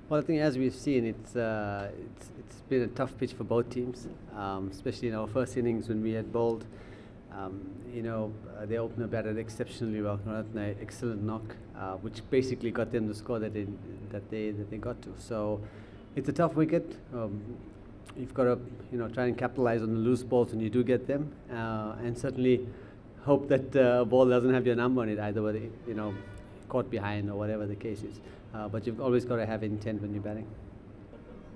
Well, I think as we've seen, it's been a tough pitch for both teams, especially in our first innings when we had bowled. The opener batted exceptionally well. Ratna, excellent knock, which basically got them the score that they got to. So it's a tough wicket. You've got to try and capitalize on the loose balls when you do get them, and certainly hope that a ball doesn't have your number on it either, whether caught behind or whatever the case is. But you've always got to have intent when you're batting.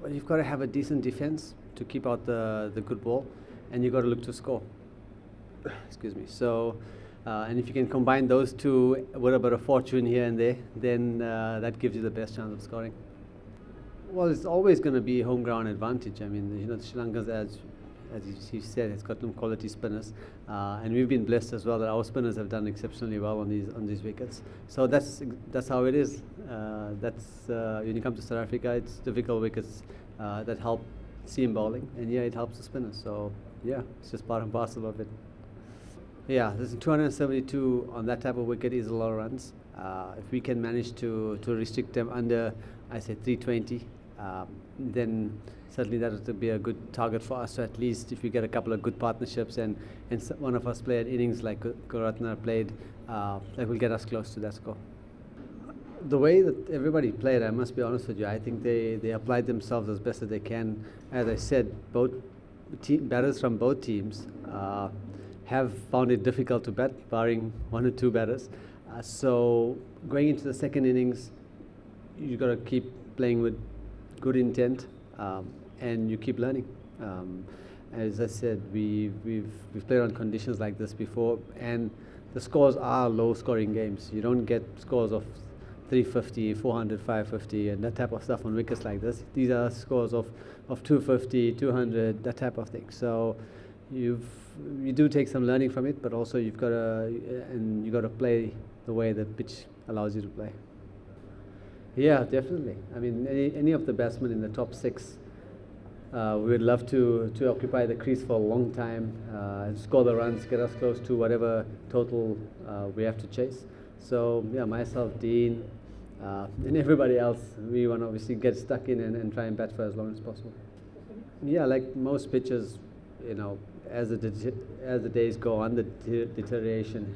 Well, you've got to have a decent defense to keep out the good ball, and you've got to look to score. Excuse me. So, and if you can combine those two with a bit of fortune here and there, then that gives you the best chance of scoring. Well, it's always going to be home ground advantage. I mean, Sri Lanka's, as you said, it's got some quality spinners, and we've been blessed as well that our spinners have done exceptionally well on these wickets. So that's how it is. When you come to South Africa, it's difficult wickets that help seam bowling, and yeah, it helps the spinners. So yeah, it's just part and parcel of it. Yeah, there's 272 on that type of wicket is a lot of runs. If we can manage to restrict them under, I say 320, then certainly that would be a good target for us. So at least if we get a couple of good partnerships and one of us play at innings like Ratna played, that will get us close to that score. The way that everybody played, I must be honest with you, I think they applied themselves as best as they can. As I said, both batters from both teams have found it difficult to bat, barring one or two batters. So going into the second innings, you've got to keep playing with good intent, and you keep learning. As I said, we've played on conditions like this before, and the scores are low-scoring games. You don't get scores of 350, 400, 550, and that type of stuff on wickets like this. These are scores of 250, 200, that type of thing. So you do take some learning from it, but also you've got to play the way the pitch allows you to play. Yeah, definitely. I mean, any of the batsmen in the top six, we would love to occupy the crease for a long time, score the runs, get us close to whatever total we have to chase. So yeah, myself, Dean, and everybody else, we want to obviously get stuck in and try and bat for as long as possible. Yeah, like most pitchers, as the days go on, the deterioration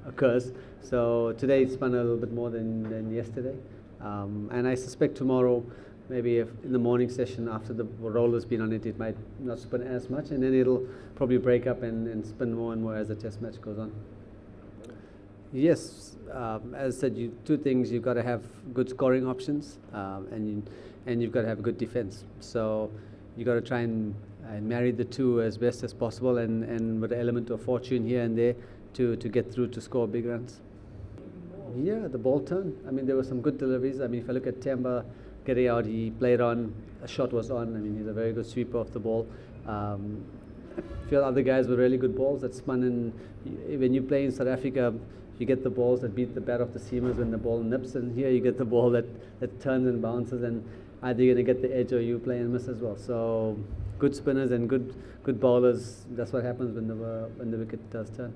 occurs. So today it spun a little bit more than yesterday. And I suspect tomorrow, maybe if in the morning session after the roller's been on it, it might not spin as much, and then it'll probably break up and spin more and more as the test match goes on. Yes, as I said, two things: you've got to have good scoring options, and you've got to have good defense. So you've got to try and marry the two as best as possible, and with an element of fortune here and there to get through to score big runs. Yeah, the ball turn. I mean, there were some good deliveries. I mean, if I look at Temba getting out, he played on, a shot was on. I mean, he's a very good sweeper of the ball. A few other guys were really good balls that spun in. When you play in South Africa, you get the balls that beat the bat of the seamers when the ball nips, and here you get the ball that turns and bounces, and either you're going to get the edge or you play and miss as well. So good spinners and good bowlers. That's what happens when the wicket does turn.